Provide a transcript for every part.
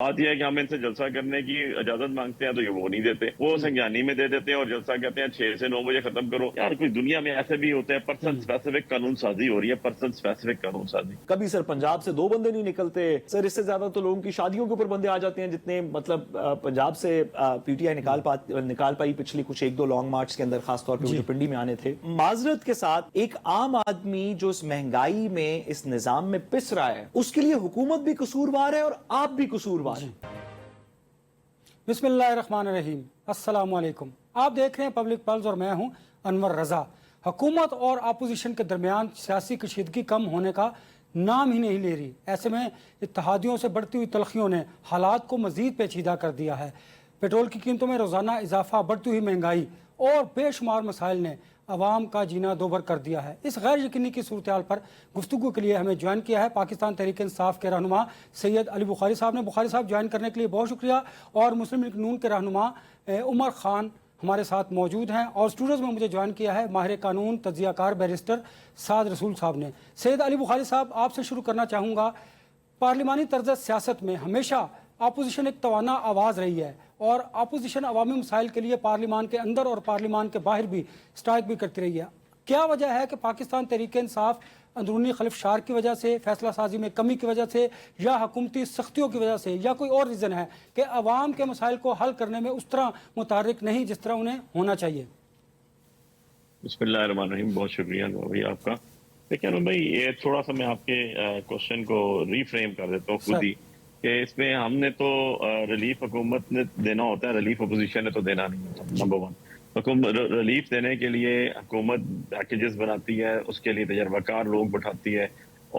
بات یہ ہے کہ ہم ان سے جلسہ کرنے کی اجازت مانگتے ہیں تو یہ وہ نہیں دیتے، وہ سنجانی میں دے دیتے ہیں اور جلسہ کہتے ہیں 6 سے 9 بجے ختم کرو. یار کوئی دنیا میں ایسے بھی ہوتے ہیں، پرسن اسپیسیفک قانون سازی ہو رہی ہے، پرسن اسپیسیفک قانون سازی. کبھی سر پنجاب سے 2 بندے نہیں نکلتے سر، اس سے زیادہ تو لوگوں کی شادیوں کے اوپر بندے آ جاتے ہیں جتنے مطلب پنجاب سے پی ٹی آئی نکال پائی پچھلی کچھ 1-2 لانگ مارچ کے اندر، خاص طور پہ جو پنڈی میں آنے تھے. معذرت کے ساتھ ایک عام آدمی جو اس مہنگائی میں اس نظام میں پس رہا ہے، اس کے لیے حکومت بھی قصوروار ہے اور آپ بھی قصوروار ہیں. بسم اللہ الرحمن الرحیم. السلام علیکم. آپ دیکھ رہے ہیں پبلک پلس اور میں ہوں انور رضا. حکومت اور اپوزیشن کے درمیان سیاسی کشیدگی کم ہونے کا نام ہی نہیں لے رہی. ایسے میں اتحادیوں سے بڑھتی ہوئی تلخیوں نے حالات کو مزید پیچیدہ کر دیا ہے. پیٹرول کی قیمتوں میں روزانہ اضافہ، بڑھتی ہوئی مہنگائی اور بے شمار مسائل نے عوام کا جینا دوبھر کر دیا ہے. اس غیر یقینی کی صورتحال پر گفتگو کے لیے ہمیں جوائن کیا ہے پاکستان تحریک انصاف کے رہنما سید علی بخاری صاحب نے. بخاری صاحب جوائن کرنے کے لیے بہت شکریہ. اور مسلم لیگ نون کے رہنما عمر خان ہمارے ساتھ موجود ہیں. اور اسٹوڈیوز میں مجھے جوائن کیا ہے ماہر قانون تجزیہ کار بیرسٹر سعد رسول صاحب نے. سید علی بخاری صاحب، آپ سے شروع کرنا چاہوں گا. پارلیمانی طرز سیاست میں ہمیشہ اپوزیشن ایک توانا آواز رہی ہے اور اپوزیشن عوامی مسائل کے لیے پارلیمان کے اندر اور پارلیمان کے باہر بھی سٹرائک بھی کرتی رہی ہے. کیا وجہ ہے کہ پاکستان تحریک انصاف اندرونی خلفشار کی وجہ سے، فیصلہ سازی میں کمی کی وجہ سے، یا حکومتی سختیوں کی وجہ سے، یا کوئی اور ریزن ہے کہ عوام کے مسائل کو حل کرنے میں اس طرح متحرک نہیں جس طرح انہیں ہونا چاہیے؟ بسم اللہ الرحمن الرحیم. بہت شکریہ بھائی آپ کا. لیکن بھائی یہ تھوڑا سا میں آپ کے کوشچن کو ری فریم کر دیتا ہوں خود ہی، کہ اس میں ہم نے تو ریلیف حکومت نے دینا ہوتا ہے، ریلیف اپوزیشن نے تو دینا نہیں ہوتا. نمبر 1، حکومت ریلیف دینے کے لیے حکومت پیکیجز بناتی ہے، اس کے لیے تجربہ کار لوگ بٹھاتی ہے،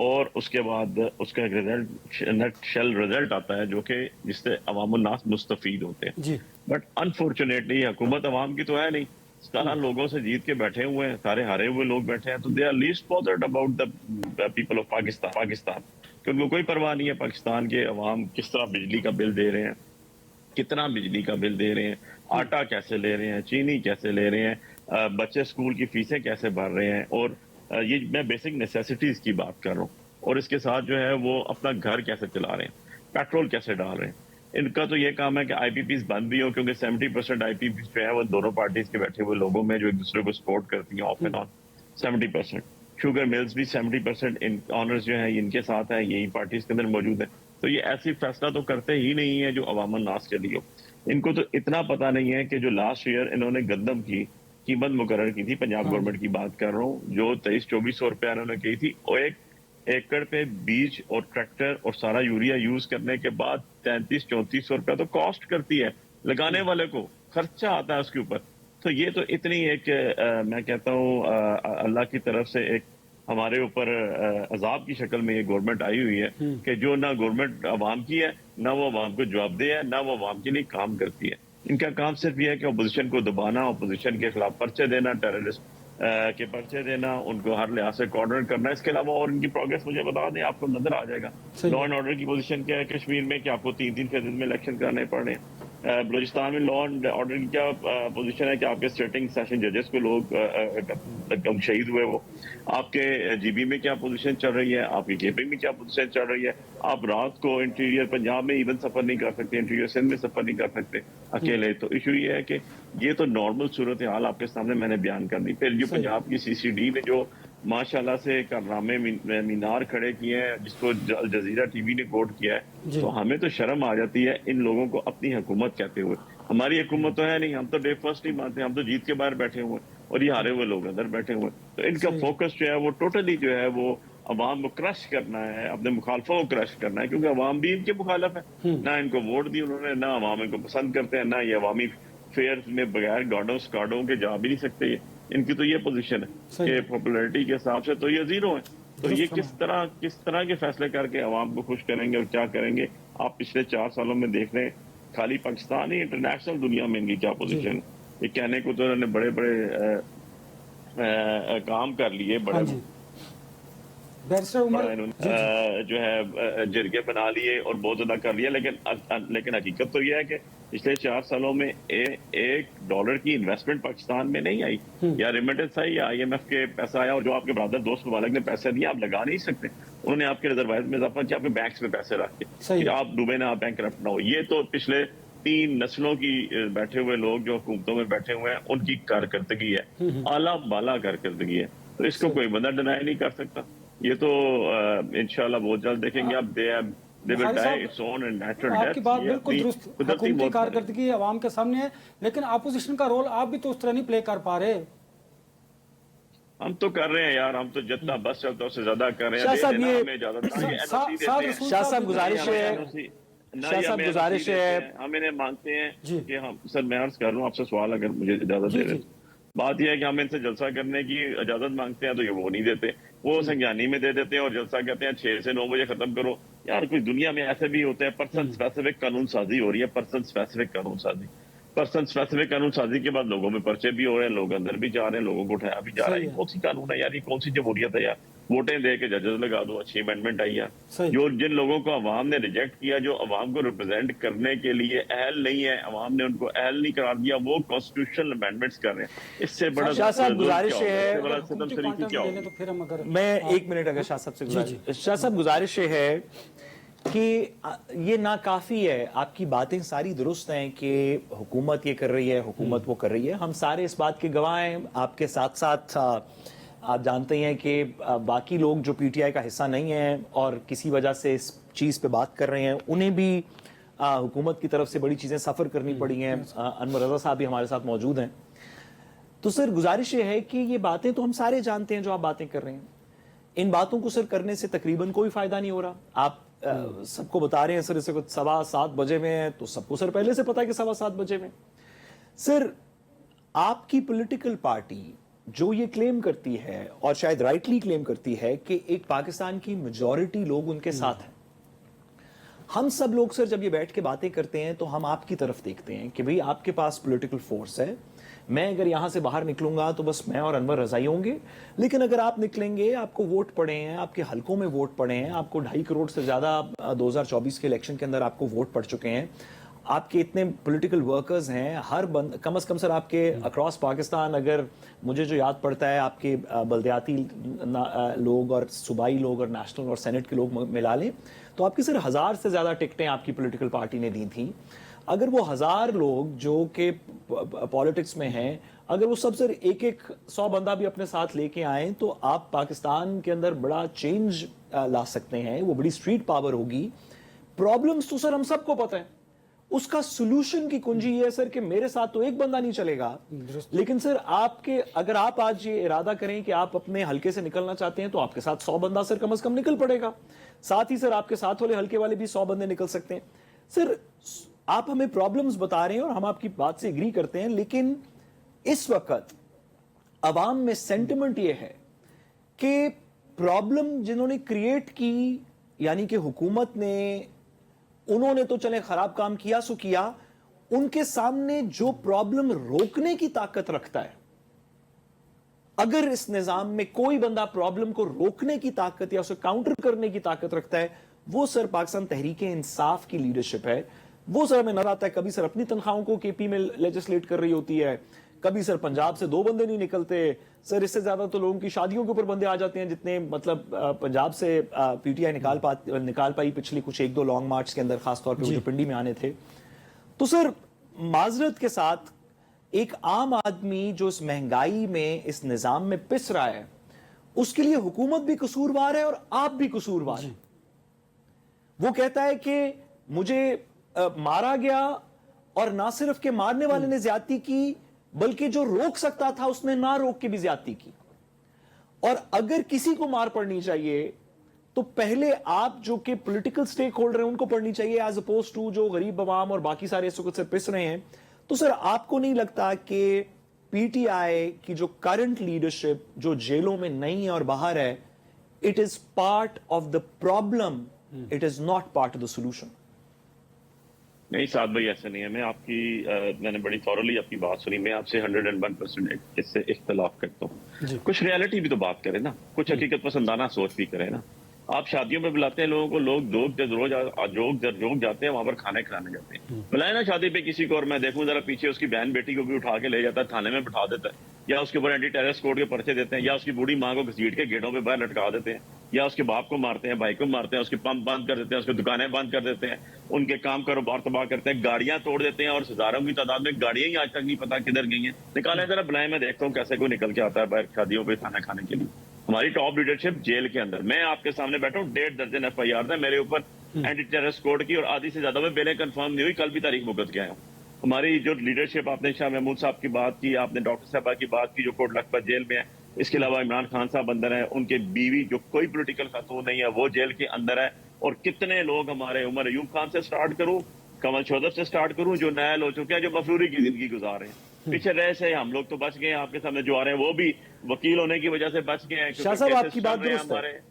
اور اس کے بعد اس کا ایک رزلٹ آتا ہے جو کہ جس سے عوام الناس مستفید ہوتے ہیں. بٹ انفارچونیٹلی حکومت عوام کی تو ہے نہیں. 17 لوگوں سے جیت کے بیٹھے ہوئے ہیں، سارے ہارے ہوئے لوگ بیٹھے ہیں، تو they are least bothered about the people of Pakistan. کہ ان کو کوئی پرواہ نہیں ہے پاکستان کے عوام کس طرح بجلی کا بل دے رہے ہیں، کتنا بجلی کا بل دے رہے ہیں، آٹا کیسے لے رہے ہیں، چینی کیسے لے رہے ہیں، بچے اسکول کی فیسیں کیسے بھر رہے ہیں، اور یہ میں بیسک نیسیسٹیز کی بات کر رہا ہوں. اور اس کے ساتھ جو ہے وہ اپنا گھر کیسے چلا رہے ہیں، پیٹرول کیسے ڈال رہے ہیں. ان کا تو یہ کام ہے کہ آئی پی پیز بند بھی ہو، کیونکہ 70% آئی پی پیز جو ہے وہ دونوں پارٹیز کے بیٹھے ہوئے لوگوں میں جو ایک دوسرے کو سپورٹ کرتی ہیں of and on. 70% sugar mills بھی 70% آنرز جو ہیں ان کے ساتھ ہیں، یہی پارٹیز کے اندر موجود ہیں. تو یہ ایسی فیصلہ تو کرتے ہی نہیں ہے جو عوام الناس کے لیے ہو. ان کو تو اتنا پتہ نہیں ہے کہ جو لاسٹ ایئر انہوں نے گندم کی قیمت مقرر کی تھی، پنجاب گورنمنٹ کی بات کر رہا ہوں، جو 2300-2400 روپے انہوں نے کی تھی، اور 1 ایکڑ پہ بیج اور ٹریکٹر اور سارا یوریا یوز کرنے کے بعد 3300-3400 روپے تو کاسٹ کرتی ہے لگانے والے کو، خرچہ آتا ہے اس کے اوپر. تو یہ تو اتنی ایک میں کہتا ہوں اللہ کی طرف سے ایک ہمارے اوپر عذاب کی شکل میں یہ گورنمنٹ آئی ہوئی ہے کہ جو نہ گورنمنٹ عوام کی ہے، نہ وہ عوام کو جواب دہ ہے، نہ وہ عوام کے لیے کام کرتی ہے. ان کا کام صرف یہ ہے کہ اپوزیشن کو دبانا، اپوزیشن کے خلاف پرچے دینا، ٹیررسٹ کے پرچے دینا، ان کو ہر لحاظ سے کارنر کرنا. اس کے علاوہ اور ان کی پروگرس مجھے بتا دیں، آپ کو نظر آ جائے گا. لا اینڈ آرڈر کی پوزیشن کیا ہے کشمیر میں کہ آپ کو 3-3 میں الیکشن کرانے پڑ رہے ہیں. بلوچستان میں لا اینڈ آرڈر کی کیا پوزیشن ہے کہ آپ کے سٹنگ سیشن ججز کو لوگ شہید ہوئے. وہ آپ کے جی بی میں کیا پوزیشن چل رہی ہے، آپ کی کے پی میں کیا پوزیشن چل رہی ہے. آپ رات کو انٹیریئر پنجاب میں ایون سفر نہیں کر سکتے، انٹیریئر سندھ میں سفر نہیں کر سکتے اکیلے. تو ایشو یہ ہے کہ یہ تو نارمل صورتحال آپ کے سامنے میں نے بیان کر دی. پھر جو پنجاب کی سی سی ڈی میں جو ماشاءاللہ سے کارنامے مینار کھڑے کیے ہیں، جس کو الجزیرہ ٹی وی نے کوٹ کیا ہے، تو ہمیں تو شرم آ جاتی ہے ان لوگوں کو اپنی حکومت کہتے ہوئے. ہماری حکومت تو ہے نہیں، ہم تو ڈے فرسٹ نہیں مانتے، ہم تو جیت کے باہر بیٹھے ہوئے اور یہ ہارے ہوئے لوگ اندر بیٹھے ہوئے. تو ان کا فوکس جو ہے وہ ٹوٹلی جو ہے وہ عوام کو کرش کرنا ہے، اپنے مخالفوں کو کرش کرنا ہے، کیونکہ عوام بھی ان کے مخالف ہے. نہ ان کو ووٹ دی انہوں نے، نہ عوام ان کو پسند کرتے ہیں، نہ یہ عوامی فیئرز میں بغیر گارڈوں سکاڈوں کے جا بھی نہیں سکتے. ان کی تو یہ پوزیشن ہے کہ پاپولیرٹی کے حساب سے تو یہ زیرو ہے. تو یہ کس طرح کے فیصلے کر کے عوام کو خوش کریں گے اور کیا کریں گے. آپ پچھلے 4 سالوں میں دیکھ رہے ہیں، خالی پاکستان ہی، انٹرنیشنل دنیا میں ان کی کیا پوزیشن ہے. یہ کہنے کو تو انہوں نے بڑے بڑے کام کر لیے، بڑے बैरिस्टर उमर जो है जरिए बना लिए और बहुत ज्यादा कर लिया, लेकिन हकीकत तो यह है कि पिछले 4 सालों में $1 की इन्वेस्टमेंट पाकिस्तान में नहीं आई, या रेमिटेंस आई या IMF के पैसा आया, और जो आपके ब्रदर दोस्त ममालिक ने पैसे दिए आप लगा नहीं सकते। उन्होंने आपके रिजर्वायर में इजाफा किया, आपके बैंक्स में पैसे रख के कि आप डूबे ना, आप बैंक करप्ट ना हो। ये तो पिछले 3 नस्लों की बैठे हुए लोग जो हुकूमतों में बैठे हुए हैं उनकी कारकर्दगी है, आला बाला कारकर्दगी है, तो इसको कोई बंदा डिनाई नहीं कर सकता। ये तो इंशाल्लाह बहुत जल्द देखेंगे आप। They will die its own and natural death। आपकी बात बिल्कुल दुरुस्त, हुकूमती कारकर्दगी आवाम के सामने है, लेकिन अपोजिशन का रोल आप भी तो उस तरह नहीं प्ले कर पा रहे। हम तो कर रहे हैं यार, हम तो जितना बस चलता है उससे ज्यादा कर रहे हैं। शाह साहब गुजारिश है, हम इन्हें मांगते हैं कि हम, सर मैं अर्ज कर रहा हूँ आपसे सवाल, अगर मुझे इजाजत दे रहे। बात यह है कि हम इनसे जलसा करने की इजाजत मांगते हैं तो ये वो नहीं देते, वो संज्ञानी में दे देते हैं और जलसा कहते हैं 6 से 9 बजे खत्म करो। यार कोई दुनिया में ऐसे भी होते हैं, पर्सन स्पेसिफिक कानून साजी हो रही है, पर्सन स्पेसिफिक कानून साजी के बाद लोगों में पर्चे भी हो रहे हैं, लोग अंदर भी जा रहे हैं, लोगों को उठाया भी जा रहा है। कौन सी कानून है यार, ये कौन सी जमहूरियत है यार? वोटें दे के जजेस लगा दो, अच्छी अमेंडमेंट आई यार। जो जिन लोगों को अवाम ने रिजेक्ट किया, जो अवाम को रिप्रेजेंट करने के लिए अहल नहीं है, अवाम ने उनको अहल नहीं करार दिया, वो कॉन्स्टिट्यूशनल अमेंडमेंट्स कर रहे हैं। इससे बड़ा शाह साहब गुजारिश है, मैं 1 मिनट अगर शाह साहब गुजारिश है कि ये नाकाफी है, आपकी बातें सारी दुरुस्त हैं कि हुकूमत ये कर रही है, हुकूमत वो कर रही है, हम सारे इस बात के गवाह हैं। आपके साथ साथ आप जानते हैं कि बाकी लोग जो PTI का हिस्सा नहीं है और किसी वजह से इस चीज़ पे बात कर रहे हैं, उन्हें भी हुकूमत की तरफ से बड़ी चीज़ें सफ़र करनी पड़ी हैं। अनवर रज़ा साहब भी हमारे साथ मौजूद हैं। तो सर गुजारिश ये है कि ये बातें तो हम सारे जानते हैं जो आप बातें कर रहे हैं, इन बातों को सर करने से तकरीबन कोई फ़ायदा नहीं हो रहा। आप सबको बता रहे हैं सर इसे कुछ 7:15 बजे में है, तो सबको सर पहले से पता है कि 7:15 बजे में। सर आपकी पॉलिटिकल पार्टी जो ये क्लेम करती है, और शायद राइटली क्लेम करती है, कि एक पाकिस्तान की मेजॉरिटी लोग उनके साथ हैं। हम सब लोग सर जब ये बैठ के बातें करते हैं तो हम आपकी तरफ देखते हैं कि भाई आपके पास पॉलिटिकल फोर्स है, मैं अगर यहाँ से बाहर निकलूंगा तो बस मैं और अनवर रज़ाई होंगे, लेकिन अगर आप निकलेंगे, आपको वोट पड़े हैं, आपके हलकों में वोट पड़े हैं, आपको 2.5 करोड़ से ज़्यादा 2024 के इलेक्शन के अंदर आपको वोट पड़ चुके हैं, आपके इतने पॉलिटिकल वर्कर्स हैं, हर कम अज़ कम सर आपके अक्रॉस पाकिस्तान, अगर मुझे जो याद पड़ता है आपके बल्दियाती लोग और सूबाई लोग और नेशनल और सेनेट के लोग मिला लें तो आपकी सर 1000 से ज़्यादा टिकटें आपकी पॉलिटिकल पार्टी ने दी थी। अगर वो 1000 लोग जो कि पॉलिटिक्स में हैं, अगर वो सब सर एक 100 बंदा भी अपने साथ लेके आए तो आप पाकिस्तान के अंदर बड़ा चेंज ला सकते हैं, वो बड़ी स्ट्रीट पावर होगी। प्रॉब्लम्स तो सर हम सबको पता है, उसका सोल्यूशन की कुंजी ये है सर कि मेरे साथ तो एक बंदा नहीं चलेगा, लेकिन सर आपके, अगर आप आज ये इरादा करें कि आप अपने हल्के से निकलना चाहते हैं तो आपके साथ 100 बंदा सर कम से कम निकल पड़ेगा। साथ ही सर आपके साथ वाले हल्के वाले भी 100 बंदे निकल सकते हैं। सर आप हमें प्रॉब्लम्स बता रहे हैं और हम आपकी बात से एग्री करते हैं, लेकिन इस वक्त अवाम में सेंटिमेंट ये है कि प्रॉब्लम जिन्होंने क्रिएट की, यानी कि हुकूमत ने, उन्होंने तो चले खराब काम किया सो किया, उनके सामने जो प्रॉब्लम रोकने की ताकत रखता है, अगर इस निजाम में कोई बंदा प्रॉब्लम को रोकने की ताकत या उसे काउंटर करने की ताकत रखता है, वो सर पाकिस्तान तहरीक इंसाफ की लीडरशिप है। वो सर हमें नजर आता है, कभी सर अपनी तनख्वाहों को KP में लेजिस्लेट कर रही होती है, कभी सर पंजाब से 2 बंदे नहीं निकलते, सर इससे ज्यादा तो लोगों की शादियों के ऊपर बंदे आ जाते हैं, जितने मतलब पंजाब से PTI निकाल पाई पिछली कुछ 1-2 लॉन्ग मार्च के अंदर, खासतौर पर जो पिंडी में आने थे। तो सर माजरत के साथ एक आम आदमी जो इस महंगाई में, इस निजाम में पिस रहा है, उसके लिए हुकूमत भी कसूरवार है और आप भी कसूरवार हैं। वो कहता है कि मुझे मारा गया, और ना सिर्फ के मारने वाले ने ज्यादती की, बल्कि जो रोक सकता था उसने ना रोक के भी ज्यादती की। और अगर किसी को मार पड़नी चाहिए तो पहले आप जो कि पॉलिटिकल स्टेक होल्डर हैं उनको पड़नी चाहिए, एज अपोज टू जो गरीब अवाम और बाकी सारे इस वक्त से पिस रहे हैं। तो सर आपको नहीं लगता कि PTI की जो करंट लीडरशिप जो जेलों में नहीं है और बाहर है, it is part of the problem, it is not part of the solution? नहीं साद भाई, ऐसा नहीं है। मैं आपकी मैंने बड़ी थॉरली आपकी बात सुनी। मैं आपसे 101% इससे इख्तलाफ करता हूँ। कुछ रियलिटी भी तो बात करें ना, कुछ हकीकत पसंदाना सोच भी करें ना। आप शादियों में बुलाते हैं लोगों को, लोग जोग जाते हैं वहां पर खाने खिलाने जाते हैं। बुलाए ना शादी पे किसी को, और मैं देखूं जरा पीछे उसकी बहन बेटी को भी उठा के ले जाता है, थाने में बिठा देता है, या उसके ऊपर एंटी टेररिस्ट कोड के पर्चे देते हैं, या उसकी बूढ़ी माँ को घसीट के गेटों पे बाहर लटका देते हैं, या उसके बाप को मारते हैं, भाई को मारते हैं, उसके पंप बंद कर देते हैं, उसकी दुकानें बंद कर देते हैं, उनके काम कारोबार तबाह करते हैं, गाड़ियां तोड़ देते हैं, और हजारों की तादाद में गाड़ियां ही आज तक नहीं पता किधर गई हैं। निकालें जरा, बुलाएं, मैं देखता हूँ कैसे कोई निकल के आता है बाहर शादियों पे खाना खाने के लिए। हमारी टॉप लीडरशिप जेल के अंदर, मैं आपके सामने बैठा हूँ, 1.5 दर्जन FIR थे मेरे ऊपर एंटी टेररिस्ट कोड की, और आधी से ज्यादा में बेलें कंफर्म नहीं हुई, कल भी तारीख मुकद के आया हूँ। हमारी जो लीडरशिप, आपने शाह महमूद साहब की बात की, आपने डॉक्टर साहबा की बात की जो कोट लखपत जेल में है, इसके अलावा इमरान खान साहब अंदर है, उनके बीवी जो कोई पोलिटिकल खातून नहीं है वो जेल के अंदर है, और कितने लोग हमारे, उमर अयूब खान से स्टार्ट करूं, कमल चौधरी से स्टार्ट करूं, जो नायल हो चुके हैं, जो मफरूरी की जिंदगी गुजार रहे हैं। पीछे रह से हम लोग तो बच गए हैं, आपके सामने जो आ रहे हैं वो भी वकील होने की वजह से बच गए हैं। शाह साहब, आपकी बात दुरुस्त है।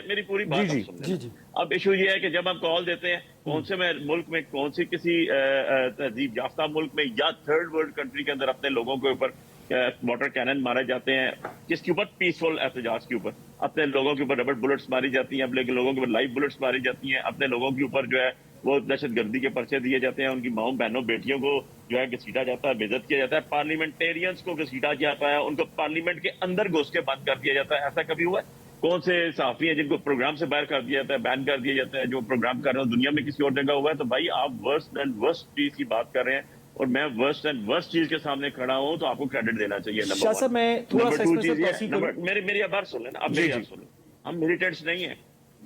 मेरी पूरी बात आप सुन। अब इशू ये है कि जब हम कॉल देते हैं, कौन से मुल्क में, कौन सी किसी तहजीब याफ्ता मुल्क में या थर्ड वर्ल्ड कंट्री के अंदर अपने लोगों के ऊपर वाटर कैनन मारे जाते हैं, किसके ऊपर, पीसफुल एहतजाज के ऊपर, अपने लोगों के ऊपर रबर बुलेट्स मारी जाती हैं, अपने लोगों के ऊपर लाइव बुलेट्स मारी जाती हैं, अपने लोगों के ऊपर जो है वो दहशतगर्दी के पर्चे दिए जाते हैं, उनकी माओ बहनों बेटियों को जो है घसीटा जाता है, बेइज्जत किया जाता है, पार्लियामेंटेरियंस को घसीटा जाता है, उनको पार्लियामेंट के अंदर घुस के बंद कर दिया जाता है। ऐसा कभी हुआ है? कौन से सहाफी हैं जिनको प्रोग्राम से बाहर कर दिया जाता है, बैन कर दिया जाता है, जो प्रोग्राम कर रहे हो दुनिया में किसी और जगह हुआ है? तो भाई आप वर्स्ट एंड वर्स्ट चीज की बात कर रहे हैं, और मैं वर्स्ट एंड वर्स्ट चीज के सामने खड़ा हूं, तो आपको क्रेडिट देना चाहिए। शाह साहब, मैं थोड़ा सा इसमें से तौसीक करूं। मेरी अब बात सुन लेना, अब मेरी बात सुन लें। हम मिलिटेंट्स नहीं है।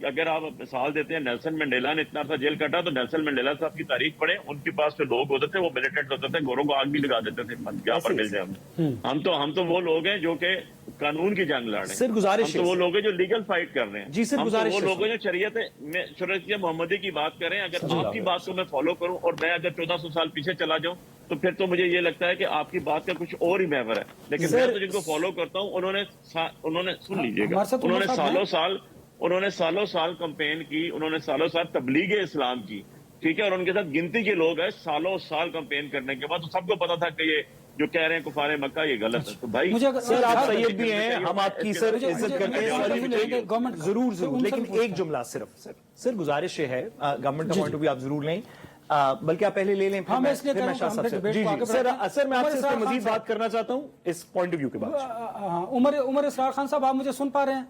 अगर आप मिसाल देते हैं, नेल्सन मंडेला ने इतना सा जेल काटा, तो नेल्सन मंडेला साहब की तारीख पढ़े, उनके पास जो लोग होते थे वो मिलिटेंट होते थे, गोरों को आग भी लगा देते थे यहाँ पर मिल जाए। हम तो वो लोग हैं जो कि कानून की जंग लड़ रहे हैं। सिर गुजारिश हम तो वो लोग हैं जो लीगल फाइट कर रहे हैं। जी, सिर गुजारिश वो लोग हैं जो शरीयत मोहम्मदी की बात करें। अगर आपकी बात को मैं फॉलो करूं, और मैं अगर 1400 साल पीछे चला जाऊं, तो फिर तो मुझे ये लगता है कि आपकी बात का कुछ और ही महवर है। लेकिन मैं तो जिनको फॉलो करता हूं, उन्होंने सुन लीजिएगा, उन्होंने सालों साल कंपेन की, उन्होंने सालों साल तबलीग इस्लाम की, ठीक है, और उनके साथ गिनती के लोग हैं। सालों साल कंपेन करने के बाद तो सबको पता था कि ये जो कह रहे हैं कुफारे मक्का ये गलत है। तो भाई सर, आप सैयद भी हैं, हम आपकी सर इज्जत करते हैं, गवर्नमेंट जरूर, लेकिन एक जुमला सिर्फ, सर गुजारिश ये है, गवर्नमेंट का पॉइंट ऑफ व्यू आप जरूर लें, बल्कि आप पहले ले लें, फिर मैं शाह साहब से। जी सर, मैं आपसे इस पर मजीद बात करना चाहता हूँ इस पॉइंट ऑफ व्यू के बाद। उमर इसरार खान साहब, आप मुझे सुन पा रहे हैं?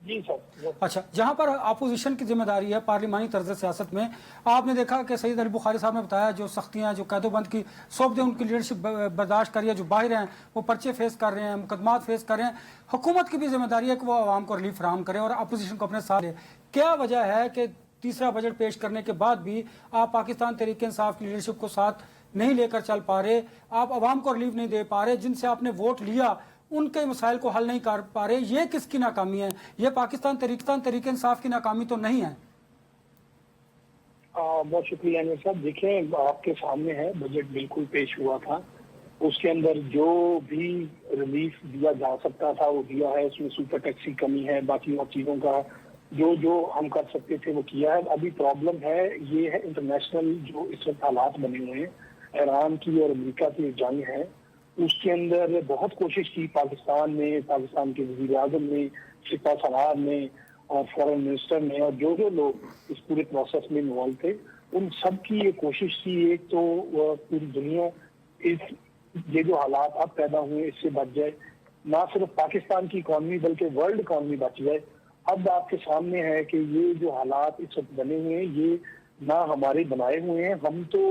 जी सर। अच्छा, जहां पर अपोजिशन की जिम्मेदारी है पार्लिमानी तर्ज सियासत में, आपने देखा कि सईद अली बुखारी साहब ने बताया जो सख्तियां, जो कैदोबंद की सौंप दे, उनकी लीडरशिप बर्दाश्त करिए, जो बाहर हैं वो पर्चे फेस कर रहे हैं, मुकदमात फेस कर रहे हैं। हुकूमत की भी जिम्मेदारी है कि वो आवाम को रिलीफ फराहम करे और अपोजिशन को अपने साथ ले। क्या वजह है कि तीसरा बजट पेश करने के बाद भी आप पाकिस्तान तहरीक इंसाफ की लीडरशिप को साथ नहीं लेकर चल पा रहे, आप आवाम को रिलीफ नहीं दे पा रहे, जिनसे आपने वोट लिया उनके मसाइल को हल नहीं कर पा रहे? ये किसकी नाकामी है? ये पाकिस्तान तहरीक इंसाफ की नाकामी तो नहीं है? बहुत शुक्रिया अनिल साहब। देखिए, आपके सामने है, बजट बिल्कुल पेश हुआ था, उसके अंदर जो भी रिलीफ दिया जा सकता था वो दिया है। उसमें सुपर टैक्स की कमी है, बाकी और चीज़ों का जो हम कर सकते थे वो किया है। अभी प्रॉब्लम है ये है इंटरनेशनल जो इस वक्त हालात बने हुए हैं, ईरान की और अमेरिका की जंग है, उसके अंदर बहुत कोशिश की पाकिस्तान ने, पाकिस्तान के वज़ीर आज़म ने, सिपा सलार ने और फॉरेन मिनिस्टर ने, और जो लोग इस पूरे प्रोसेस में इन्वॉल्व थे, उन सब की ये कोशिश थी एक तो पूरी दुनिया ये जो हालात अब पैदा हुए इससे बच जाए, ना सिर्फ पाकिस्तान की इकॉनमी बल्कि वर्ल्ड इकॉनमी बच जाए। अब आपके सामने है कि ये जो हालात इस वक्त बने हुए हैं ये ना हमारे बनाए हुए हैं, हम तो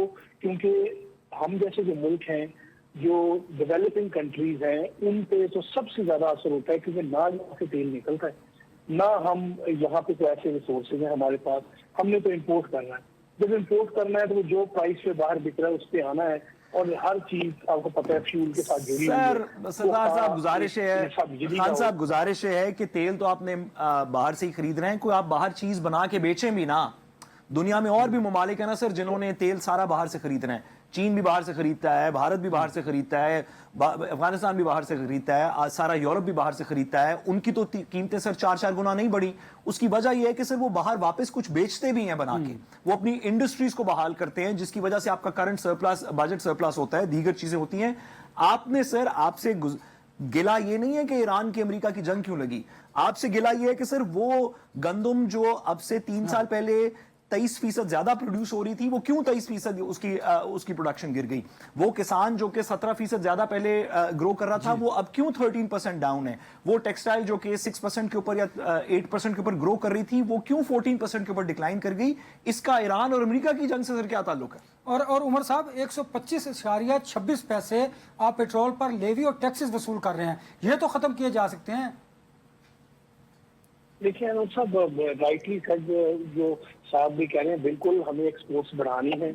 क्योंकि हम जैसे जो मुल्क हैं, जो डेवलपिंग कंट्रीज हैं, उन पे तो सबसे ज्यादा असर होता है क्योंकि ना यहाँ से तेल निकलता है, ना हम यहाँ पे कोई ऐसे रिसोर्सेज हैं हमारे पास, हमने तो इम्पोर्ट करना है। जब इम्पोर्ट करना है तो जो प्राइस पे बाहर बिक रहा है उस पे आना है, और हर चीज आपको पता है फ्यूल के साथ जुड़ी हुई है। सरदार साहब गुजारिश है, खान साहब गुजारिश है कि तेल तो आपने बाहर से ही खरीद रहे हैं, कोई आप बाहर चीज बना के बेचें भी ना। दुनिया में और भी ममालिक है ना सर जिन्होंने तेल सारा बाहर से खरीद रहे हैं, चीन भी बाहर से खरीदता है, भारत भी बाहर से खरीदता है, अफगानिस्तान भी बाहर से खरीदता है, सारा यूरोप भी बाहर से खरीदता है। उनकी तो कीमतें सर 4-4 गुना नहीं बढ़ी। उसकी वजह यह है कि सर वो बाहर वापस कुछ बेचते भी हैं बना के, वो अपनी इंडस्ट्रीज को बहाल करते हैं, जिसकी वजह से आपका करंट सरप्लस, बजट सरप्लस होता है, दीगर चीजें होती हैं। आपने सर, आपसे गिला ये नहीं है कि ईरान की अमेरिका की जंग क्यों लगी, आपसे गिला ये है कि सर वो गंदम जो अब से 3 साल पहले 23% ज्यादा प्रोड्यूस हो रही थी, वो क्यों 23% उसकी प्रोडक्शन गिर गई। वो किसान जो कि 17% ज्यादा पहले ग्रो कर रहा था, वो अब क्यों 13% डाउन है। वो टेक्सटाइल जो कि 6% के ऊपर या 8% के ऊपर ग्रो कर रही थी, वो क्यों 14% के ऊपर डिक्लाइन कर गई। इसका ईरान और अमेरिका की जंग से सर क्या ताल्लुक है। और उमर साहब 125.26 पैसे आप पेट्रोल पर लेवी और टैक्सेस वसूल कर रहे हैं, ये तो खत्म किए जा सकते हैं। देखिए अनुज साहब, राइटली सर जो साहब भी कह रहे हैं, बिल्कुल हमें एक्सपोर्ट्स बढ़ानी है,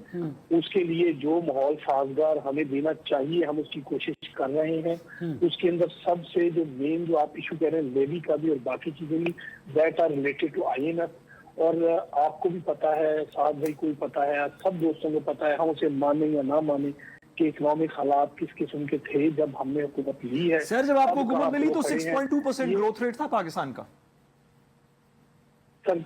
उसके लिए जो माहौल साजगार हमें देना चाहिए हम उसकी कोशिश कर रहे हैं। उसके अंदर सबसे जो मेन जो आप इशू कह रहे हैं लेवी का भी और बाकी चीजें भी, that are related to IMF। और आपको भी पता है, साहब भाई को भी पता है, सब दोस्तों को पता है, हम उसे माने या ना माने कि इकोनॉमिक हालात किस किस्म के थे जब हमने हुकूमत ली है। सर जब आपको हुकूमत मिली तो 6.2% ग्रोथ रेट था पाकिस्तान का। सर